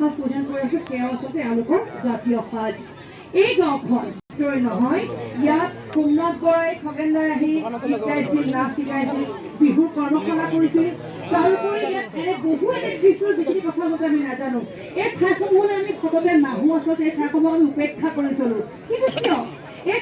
সাজ পৰিধান কৰি আছে সেয়া আচলতে এওঁলোকৰ জাতীয় সাজ। এই গাঁওখন নহয়, ইয়াত সোমনাথ বৰাই খগেনদাই আহি শিকাইছিল, নাচ শিকাইছিল, বিহুৰ কৰ্মশালা কৰিছিল। তাৰোপৰি ইয়াত বহু এনে দৃশ্য যিখিনি কথা মতে আমি নাজানো। এই ঠাইসমূহলৈ আমি সততে নাহো, আচলতে এই ঠাইসমূহ আমি উপেক্ষা কৰি চলো। কিন্তু কিয় এই